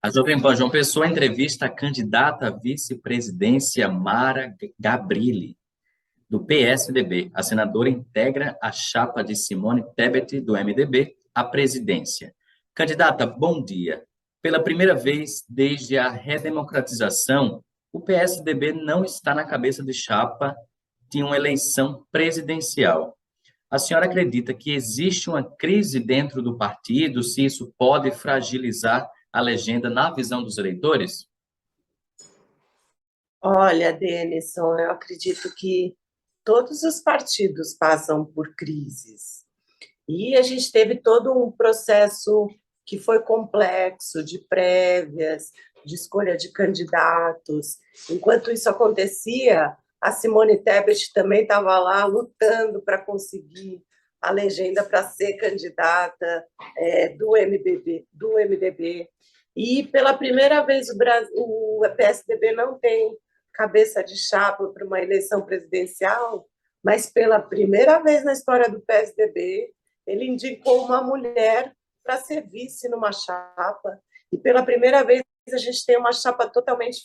A Jovem Pan João Pessoa entrevista a candidata à vice-presidência Mara Gabrilli, do PSDB. A senadora integra a chapa de Simone Tebet, do MDB, à presidência. Candidata, bom dia. Pela primeira vez desde a redemocratização, o PSDB não está na cabeça de chapa de uma eleição presidencial. A senhora acredita que existe uma crise dentro do partido, se isso pode fragilizar a legenda na visão dos eleitores? Olha, Denison, eu acredito que todos os partidos passam por crises. E a gente teve todo um processo que foi complexo, de prévias, de escolha de candidatos. Enquanto isso acontecia, a Simone Tebet também estava lá lutando para conseguir a legenda para ser candidata do MDB. E pela primeira vez o PSDB não tem cabeça de chapa para uma eleição presidencial, mas pela primeira vez na história do PSDB, ele indicou uma mulher para ser vice numa chapa, e pela primeira vez a gente tem uma chapa totalmente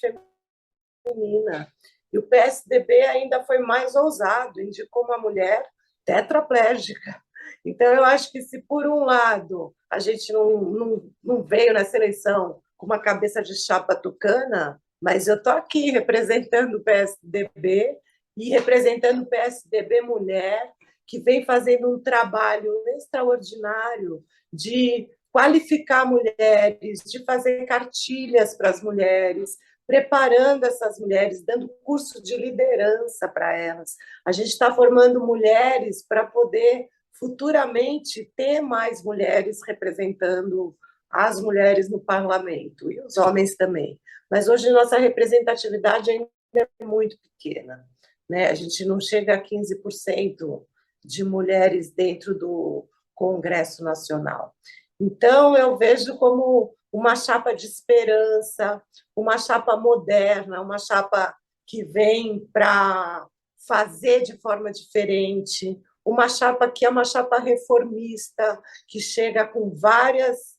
feminina. E o PSDB ainda foi mais ousado, indicou uma mulher tetraplégica. Então, eu acho que se, por um lado, a gente não veio nessa eleição com uma cabeça de chapa tucana, mas eu estou aqui representando o PSDB e representando o PSDB Mulher, que vem fazendo um trabalho extraordinário de qualificar mulheres, de fazer cartilhas para as mulheres, preparando essas mulheres, dando curso de liderança para elas. A gente está formando mulheres para poder futuramente ter mais mulheres representando as mulheres no parlamento e os homens também. Mas hoje nossa representatividade ainda é muito pequena, né? A gente não chega a 15% de mulheres dentro do Congresso Nacional. Então, eu vejo como uma chapa de esperança, uma chapa moderna, uma chapa que vem para fazer de forma diferente, uma chapa que é uma chapa reformista, que chega com várias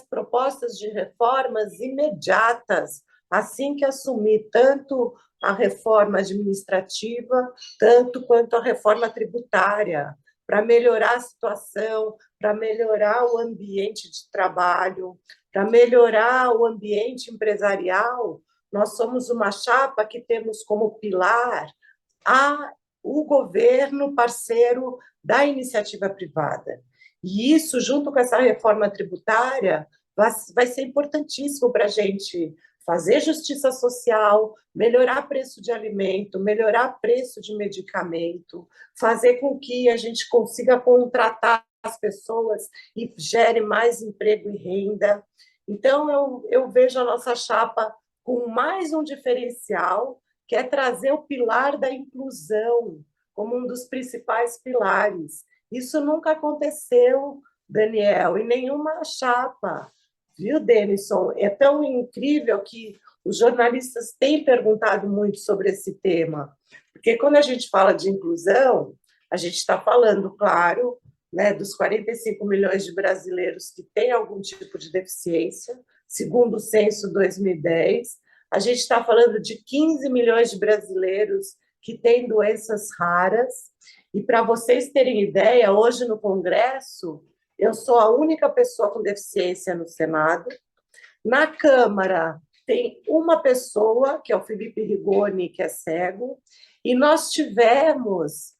propostas de reformas imediatas, assim que assumir tanto a reforma administrativa, tanto quanto a reforma tributária, para melhorar a situação, para melhorar o ambiente de trabalho, para melhorar o ambiente empresarial. Nós somos uma chapa que temos como pilar o governo parceiro da iniciativa privada. E isso, junto com essa reforma tributária, vai ser importantíssimo para a gente fazer justiça social, melhorar preço de alimento, melhorar preço de medicamento, fazer com que a gente consiga contratar as pessoas e gere mais emprego e renda. Então, eu vejo a nossa chapa com mais um diferencial, que é trazer o pilar da inclusão como um dos principais pilares. Isso nunca aconteceu, Daniel, em nenhuma chapa. Viu, Denison? É tão incrível que os jornalistas têm perguntado muito sobre esse tema, porque quando a gente fala de inclusão, a gente está falando, claro, né, dos 45 milhões de brasileiros que têm algum tipo de deficiência, segundo o censo 2010, a gente está falando de 15 milhões de brasileiros que têm doenças raras, e para vocês terem ideia, hoje no Congresso, eu sou a única pessoa com deficiência no Senado. Na Câmara, tem uma pessoa, que é o Felipe Rigoni, que é cego, e nós tivemos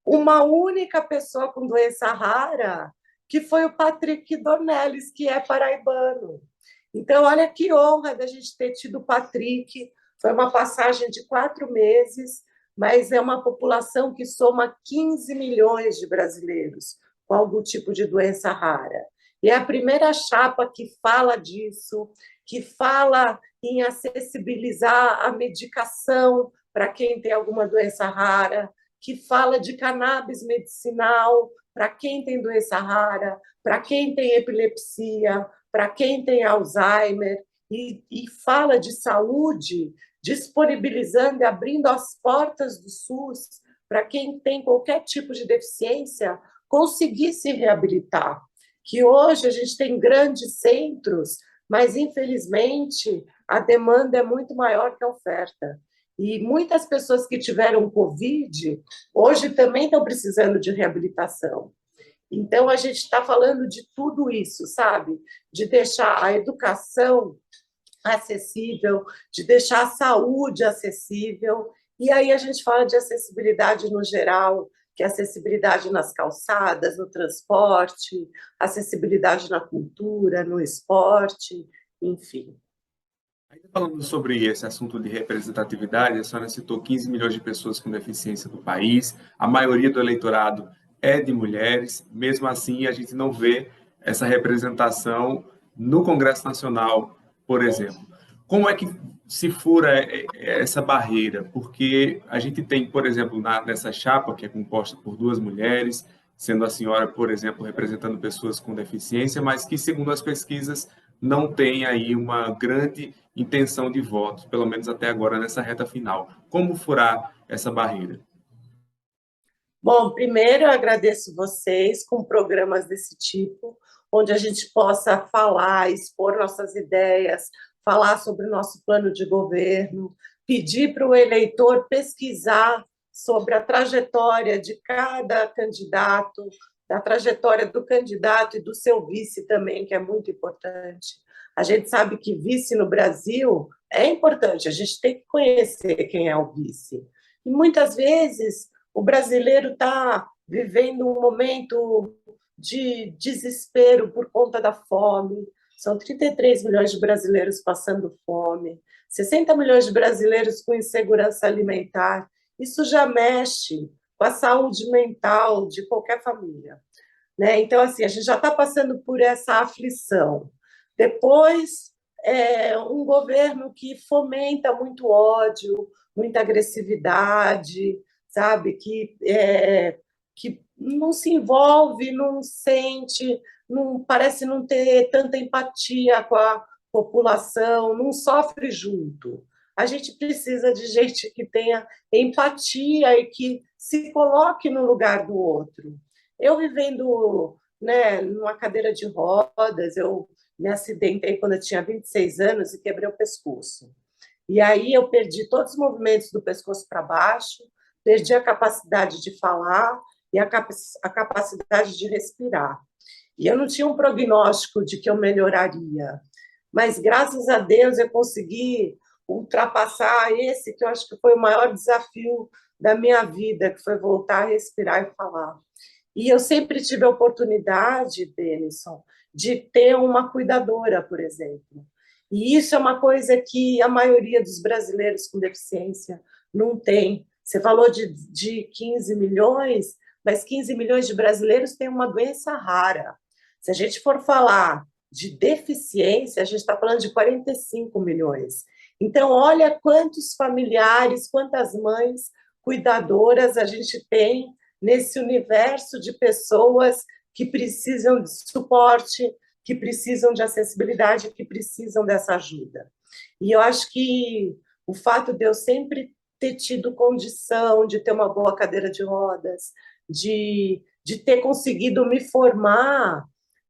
uma única pessoa com doença rara, que foi o Patrick Dornelles, que é paraibano. Então, olha que honra da gente ter tido o Patrick. Foi uma passagem de 4 meses, mas é uma população que soma 15 milhões de brasileiros com algum tipo de doença rara. E é a primeira chapa que fala disso, que fala em acessibilizar a medicação para quem tem alguma doença rara, que fala de cannabis medicinal para quem tem doença rara, para quem tem epilepsia, para quem tem Alzheimer, e fala de saúde, disponibilizando e abrindo as portas do SUS para quem tem qualquer tipo de deficiência conseguir se reabilitar. que hoje a gente tem grandes centros, mas, infelizmente, a demanda é muito maior que a oferta. E muitas pessoas que tiveram Covid, hoje também estão precisando de reabilitação. Então, a gente está falando de tudo isso, sabe? De deixar a educação acessível, de deixar a saúde acessível. E aí a gente fala de acessibilidade no geral, que é acessibilidade nas calçadas, no transporte, acessibilidade na cultura, no esporte, enfim. Ainda falando sobre esse assunto de representatividade, a senhora citou 15 milhões de pessoas com deficiência no país, a maioria do eleitorado é de mulheres, mesmo assim a gente não vê essa representação no Congresso Nacional, por exemplo. Como é que se fura essa barreira? Porque a gente tem, por exemplo, nessa chapa, que é composta por duas mulheres, sendo a senhora, por exemplo, representando pessoas com deficiência, mas que, segundo as pesquisas, não tem aí uma grande intenção de votos, pelo menos até agora nessa reta final. Como furar essa barreira? Bom, primeiro eu agradeço vocês com programas desse tipo, onde a gente possa falar, expor nossas ideias, falar sobre o nosso plano de governo, pedir para o eleitor pesquisar sobre a trajetória de cada candidato, da trajetória do candidato e do seu vice também, que é muito importante. A gente sabe que vice no Brasil é importante, a gente tem que conhecer quem é o vice. E muitas vezes o brasileiro está vivendo um momento de desespero por conta da fome. São 33 milhões de brasileiros passando fome, 60 milhões de brasileiros com insegurança alimentar. Isso já mexe com a saúde mental de qualquer família, né? Então, assim, a gente já está passando por essa aflição. Depois, um governo que fomenta muito ódio, muita agressividade, sabe? Que não se envolve, não sente, não parece não ter tanta empatia com a população, não sofre junto. A gente precisa de gente que tenha empatia e que se coloque no lugar do outro. Eu vivendo, né, numa cadeira de rodas, eu me acidentei quando eu tinha 26 anos e quebrei o pescoço. E aí eu perdi todos os movimentos do pescoço para baixo, perdi a capacidade de falar e a capacidade de respirar. E eu não tinha um prognóstico de que eu melhoraria, mas graças a Deus eu consegui ultrapassar esse que eu acho que foi o maior desafio da minha vida, que foi voltar a respirar e falar. E eu sempre tive a oportunidade, Denison, de ter uma cuidadora, por exemplo. E isso é uma coisa que a maioria dos brasileiros com deficiência não tem. Você falou de 15 milhões, mas 15 milhões de brasileiros têm uma doença rara. Se a gente for falar de deficiência, a gente está falando de 45 milhões. Então, olha quantos familiares, quantas mães cuidadoras a gente tem nesse universo de pessoas que precisam de suporte, que precisam de acessibilidade, que precisam dessa ajuda. E eu acho que o fato de eu sempre ter tido condição de ter uma boa cadeira de rodas, de ter conseguido me formar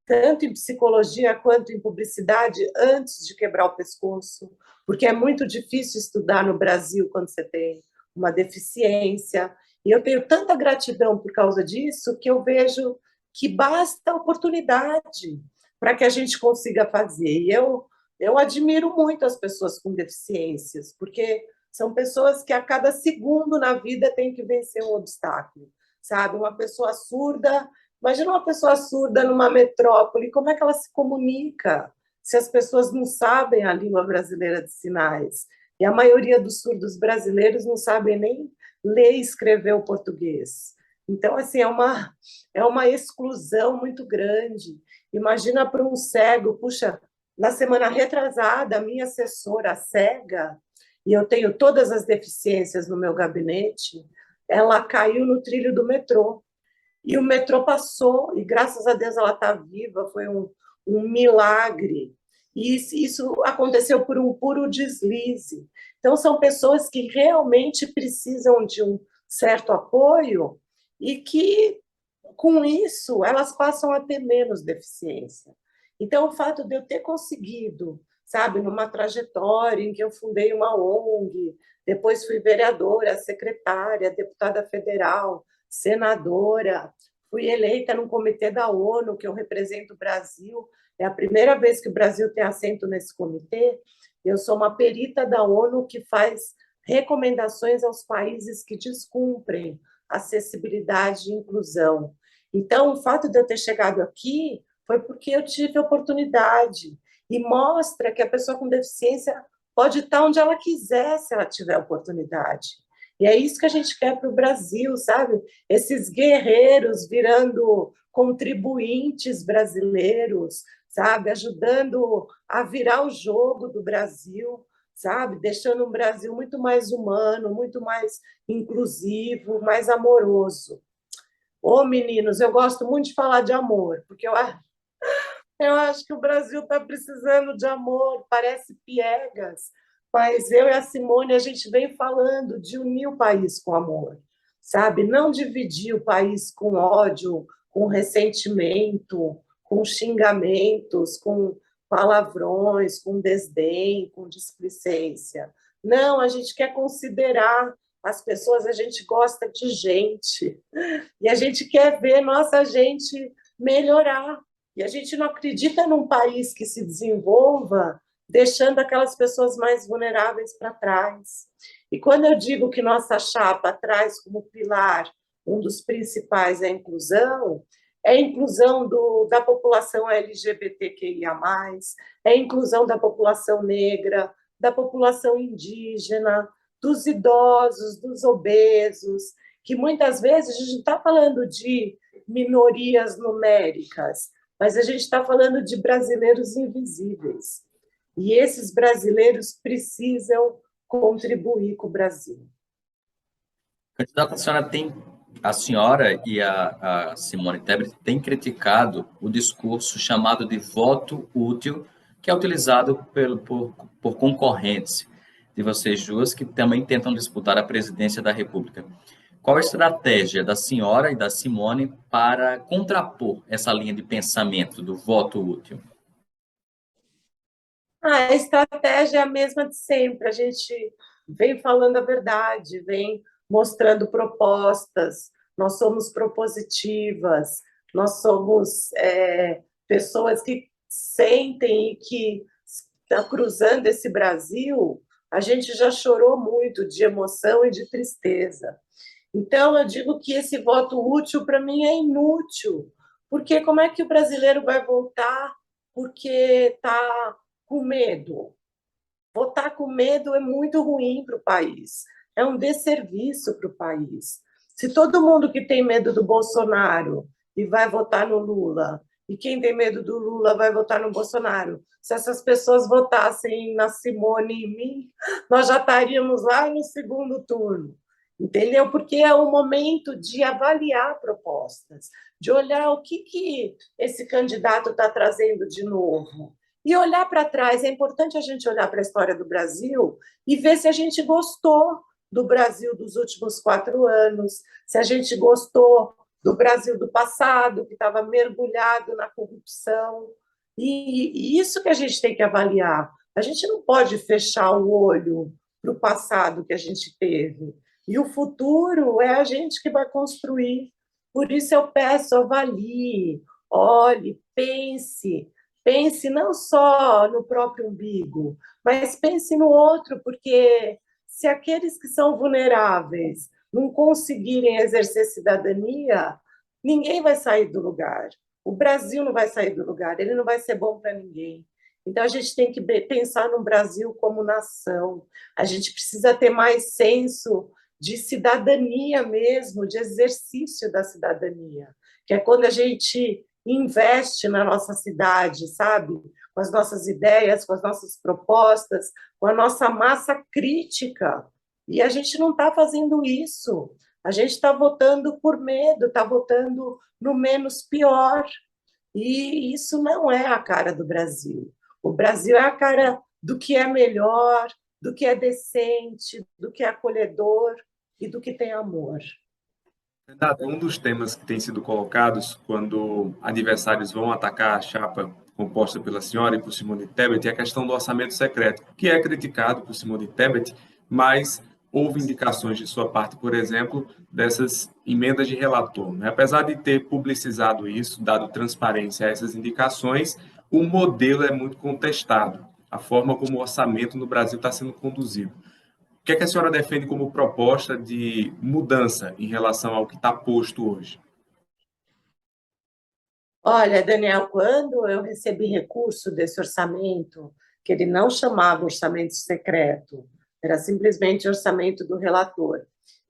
tanto em psicologia quanto em publicidade antes de quebrar o pescoço, porque é muito difícil estudar no Brasil quando você tem uma deficiência. E eu tenho tanta gratidão por causa disso que eu vejo que basta oportunidade para que a gente consiga fazer. E eu admiro muito as pessoas com deficiências, porque são pessoas que a cada segundo na vida têm que vencer um obstáculo, sabe? Uma pessoa surda, imagina uma pessoa surda numa metrópole, como é que ela se comunica se as pessoas não sabem a língua brasileira de sinais? E a maioria dos surdos brasileiros não sabem nem ler e escrever o português. Então, assim, é uma exclusão muito grande. Imagina para um cego, puxa, na semana retrasada, a minha assessora cega, e eu tenho todas as deficiências no meu gabinete, ela caiu no trilho do metrô. E o metrô passou, e graças a Deus ela está viva, foi um milagre. E isso aconteceu por um puro deslize. Então, são pessoas que realmente precisam de um certo apoio e que com isso, elas passam a ter menos deficiência. Então, o fato de eu ter conseguido, sabe, numa trajetória em que eu fundei uma ONG, depois fui vereadora, secretária, deputada federal, senadora, fui eleita num comitê da ONU, que eu represento o Brasil, é a primeira vez que o Brasil tem assento nesse comitê. Eu sou uma perita da ONU que faz recomendações aos países que descumprem acessibilidade e inclusão. Então, o fato de eu ter chegado aqui foi porque eu tive oportunidade e mostra que a pessoa com deficiência pode estar onde ela quiser se ela tiver oportunidade. E é isso que a gente quer para o Brasil, sabe? Esses guerreiros virando contribuintes brasileiros, sabe? Ajudando a virar o jogo do Brasil, sabe? Deixando um Brasil muito mais humano, muito mais inclusivo, mais amoroso. Ô, meninos, eu gosto muito de falar de amor, porque eu acho que o Brasil está precisando de amor, parece piegas, mas eu e a Simone, a gente vem falando de unir o país com amor, sabe? Não dividir o país com ódio, com ressentimento, com xingamentos, com palavrões, com desdém, com displicência. Não, a gente quer considerar as pessoas, a gente gosta de gente, e a gente quer ver nossa gente melhorar. E a gente não acredita num país que se desenvolva deixando aquelas pessoas mais vulneráveis para trás. E quando eu digo que nossa chapa traz como pilar um dos principais é a inclusão da população LGBTQIA+, é a inclusão da população negra, da população indígena, dos idosos, dos obesos, que muitas vezes a gente está falando de minorias numéricas, mas a gente está falando de brasileiros invisíveis. E esses brasileiros precisam contribuir com o Brasil. Candidata, a senhora e a Simone Tebet têm criticado o discurso chamado de voto útil, que é utilizado por concorrentes de vocês duas, que também tentam disputar a presidência da República. Qual a estratégia da senhora e da Simone para contrapor essa linha de pensamento do voto útil? A estratégia é a mesma de sempre. A gente vem falando a verdade, vem mostrando propostas. Nós somos propositivas, nós somos pessoas que sentem e que estão cruzando esse Brasil. A gente já chorou muito de emoção e de tristeza. Então, eu digo que esse voto útil, para mim, é inútil, porque como é que o brasileiro vai votar porque está com medo? Votar com medo é muito ruim para o país, é um desserviço para o país. Se todo mundo que tem medo do Bolsonaro e vai votar no Lula, e quem tem medo do Lula vai votar no Bolsonaro, se essas pessoas votassem na Simone e em mim, nós já estaríamos lá no segundo turno. Entendeu? Porque é o momento de avaliar propostas, de olhar o que esse candidato está trazendo de novo. E olhar para trás, é importante a gente olhar para a história do Brasil e ver se a gente gostou do Brasil dos últimos 4 anos, se a gente gostou do Brasil do passado, que estava mergulhado na corrupção. E isso que a gente tem que avaliar. A gente não pode fechar o olho para o passado que a gente teve. E o futuro é a gente que vai construir. Por isso eu peço, avalie, olhe, pense. Pense não só no próprio umbigo, mas pense no outro, porque se aqueles que são vulneráveis não conseguirem exercer cidadania, ninguém vai sair do lugar. O Brasil não vai sair do lugar, ele não vai ser bom para ninguém. Então, a gente tem que pensar no Brasil como nação. A gente precisa ter mais senso de cidadania mesmo, de exercício da cidadania, que é quando a gente investe na nossa cidade, sabe? Com as nossas ideias, com as nossas propostas, com a nossa massa crítica. E a gente não está fazendo isso. A gente está votando por medo, está votando no menos pior. E isso não é a cara do Brasil. O Brasil é a cara do que é melhor, do que é decente, do que é acolhedor e do que tem amor. Renato, um dos temas que tem sido colocados quando adversários vão atacar a chapa composta pela senhora e por Simone Tebet é a questão do orçamento secreto, que é criticado por Simone Tebet, mas houve indicações de sua parte, por exemplo, dessas emendas de relator, né? Apesar de ter publicizado isso, dado transparência a essas indicações, o modelo é muito contestado, a forma como o orçamento no Brasil está sendo conduzido. O que é que a senhora defende como proposta de mudança em relação ao que está posto hoje? Olha, Daniel, quando eu recebi recurso desse orçamento, que ele não chamava orçamento secreto, era simplesmente orçamento do relator.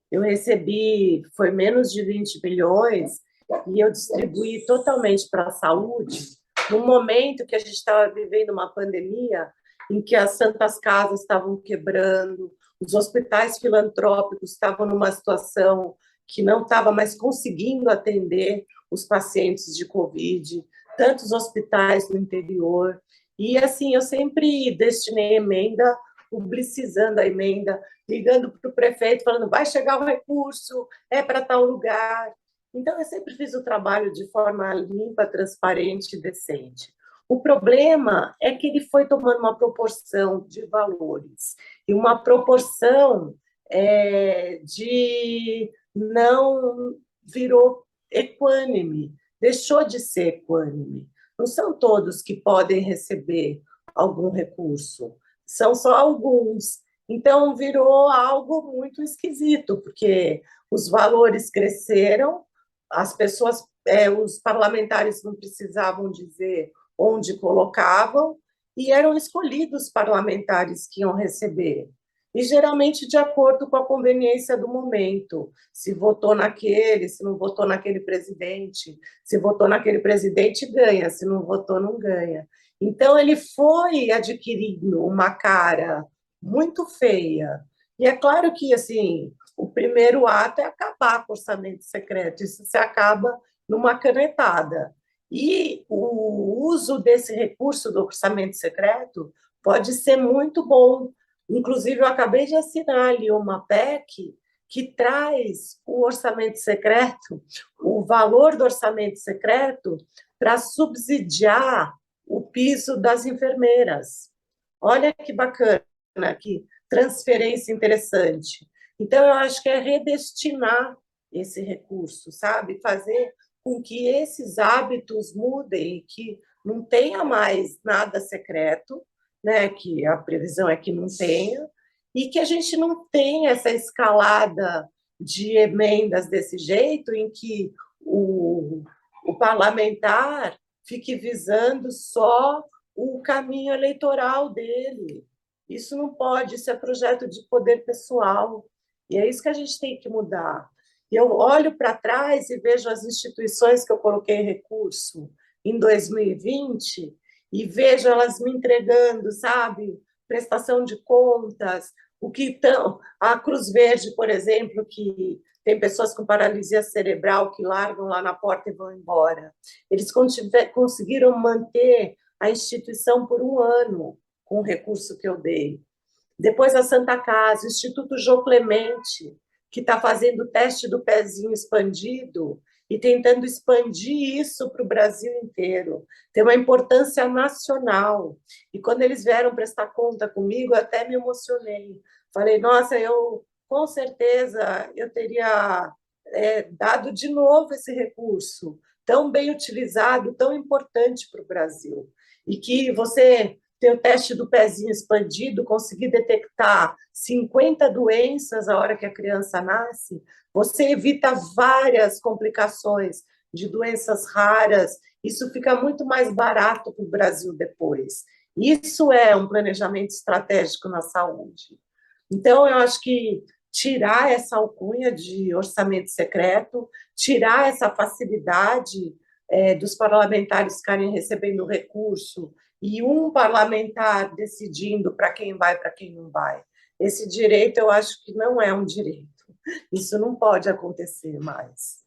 Eu recebi, foi menos de 20 bilhões, e eu distribuí totalmente para a saúde, no momento que a gente estava vivendo uma pandemia, em que as santas casas estavam quebrando, os hospitais filantrópicos estavam numa situação que não estava mais conseguindo atender os pacientes de Covid, tantos hospitais no interior. E assim, eu sempre destinei emenda, publicizando a emenda, ligando para o prefeito, falando: vai chegar o recurso, é para tal lugar. Então, eu sempre fiz o trabalho de forma limpa, transparente e decente. O problema é que ele foi tomando uma proporção de valores e uma proporção de não virou equânime, deixou de ser equânime. Não são todos que podem receber algum recurso, são só alguns. Então, virou algo muito esquisito, porque os valores cresceram, as pessoas, os parlamentares não precisavam dizer onde colocavam, e eram escolhidos parlamentares que iam receber. E geralmente de acordo com a conveniência do momento. Se votou naquele, se não votou naquele presidente. Se votou naquele presidente, ganha. Se não votou, não ganha. Então, ele foi adquirindo uma cara muito feia. E é claro que, assim, o primeiro ato é acabar com o orçamento secreto. Isso se acaba numa canetada. E o uso desse recurso do orçamento secreto pode ser muito bom. Inclusive, eu acabei de assinar ali uma PEC que traz o orçamento secreto, o valor do orçamento secreto, para subsidiar o piso das enfermeiras. Olha que bacana, que transferência interessante. Então, eu acho que é redestinar esse recurso, sabe? Fazer com que esses hábitos mudem, que não tenha mais nada secreto, né? Que a previsão é que não tenha, e que a gente não tenha essa escalada de emendas desse jeito, em que o parlamentar fique visando só o caminho eleitoral dele. Isso não pode, isso é projeto de poder pessoal. E é isso que a gente tem que mudar. E eu olho para trás e vejo as instituições que eu coloquei recurso em 2020 e vejo elas me entregando, sabe? Prestação de contas, o que estão. A Cruz Verde, por exemplo, que tem pessoas com paralisia cerebral que largam lá na porta e vão embora. Eles conseguiram manter a instituição por um ano com o recurso que eu dei. Depois a Santa Casa, o Instituto Jô Clemente, que está fazendo o teste do pezinho expandido e tentando expandir isso para o Brasil inteiro. Tem uma importância nacional. E quando eles vieram prestar conta comigo, eu até me emocionei. Falei, nossa, eu com certeza eu teria dado de novo esse recurso tão bem utilizado, tão importante para o Brasil. E que você ter o teste do pezinho expandido, conseguir detectar 50 doenças a hora que a criança nasce, você evita várias complicações de doenças raras, isso fica muito mais barato para o Brasil depois. Isso é um planejamento estratégico na saúde. Então, eu acho que tirar essa alcunha de orçamento secreto, tirar essa facilidade dos parlamentares ficarem recebendo recurso e um parlamentar decidindo para quem vai, para quem não vai. Esse direito eu acho que não é um direito. Isso não pode acontecer mais.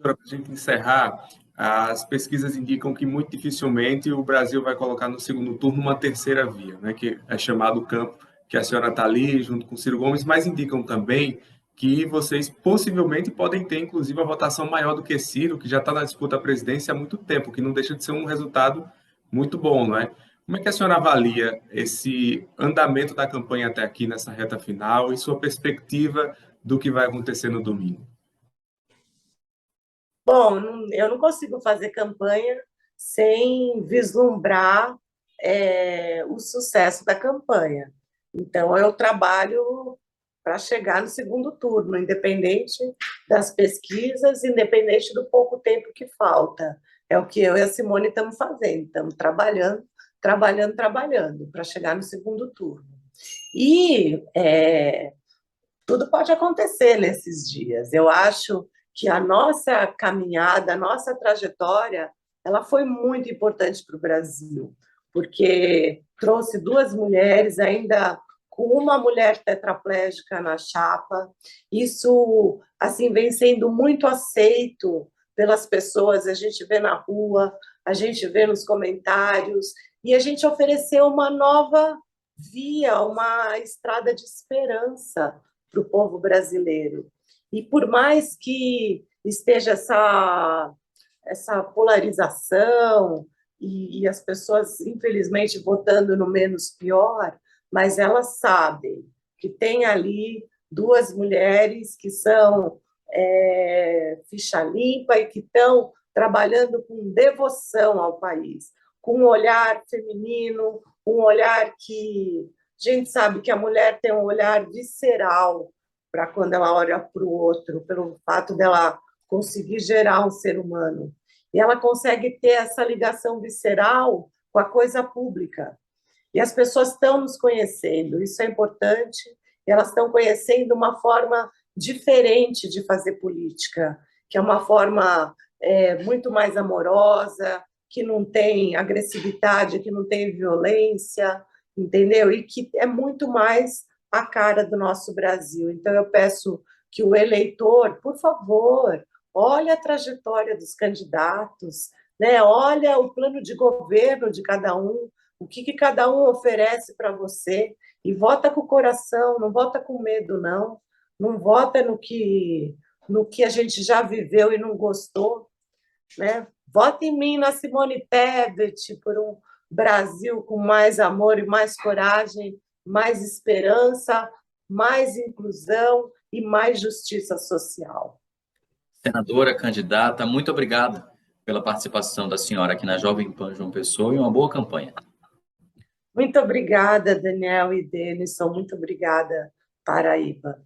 Para a gente encerrar, as pesquisas indicam que muito dificilmente o Brasil vai colocar no segundo turno uma terceira via, né, que é chamado campo, que a senhora está ali junto com Ciro Gomes, mas indicam também que vocês possivelmente podem ter, inclusive, a votação maior do que Ciro, que já está na disputa à presidência há muito tempo, que não deixa de ser um resultado muito bom, não é? Como é que a senhora avalia esse andamento da campanha até aqui, nessa reta final, e sua perspectiva do que vai acontecer no domingo? Bom, eu não consigo fazer campanha sem vislumbrar o sucesso da campanha. Então, eu trabalho para chegar no segundo turno, independente das pesquisas, independente do pouco tempo que falta. É o que eu e a Simone estamos fazendo, estamos trabalhando para chegar no segundo turno. E tudo pode acontecer nesses dias. Eu acho que a nossa caminhada, a nossa trajetória, ela foi muito importante para o Brasil, porque trouxe duas mulheres, ainda com uma mulher tetraplégica na chapa. Isso assim vem sendo muito aceito pelas pessoas, a gente vê na rua, a gente vê nos comentários, e a gente ofereceu uma nova via, uma estrada de esperança para o povo brasileiro. E por mais que esteja essa polarização e as pessoas, infelizmente, votando no menos pior, mas elas sabem que tem ali duas mulheres que são ficha limpa e que estão trabalhando com devoção ao país, com um olhar feminino, um olhar que a gente sabe que a mulher tem um olhar visceral para quando ela olha para o outro, pelo fato dela conseguir gerar um ser humano. E ela consegue ter essa ligação visceral com a coisa pública. E as pessoas estão nos conhecendo, isso é importante, e elas estão conhecendo uma forma diferente de fazer política, que é uma forma muito mais amorosa, que não tem agressividade, que não tem violência, entendeu? E que é muito mais a cara do nosso Brasil. Então, eu peço que o eleitor, por favor, olhe a trajetória dos candidatos, né? Olha o plano de governo de cada um, o que cada um oferece para você, e vota com o coração, não vota com medo, não. Não vota no que a gente já viveu e não gostou, né? Vota em mim, na Simone Tebet, por um Brasil com mais amor e mais coragem, mais esperança, mais inclusão e mais justiça social. Senadora, candidata, muito obrigado pela participação da senhora aqui na Jovem Pan João Pessoa e uma boa campanha. Muito obrigada, Daniel e Denison. Muito obrigada, Paraíba.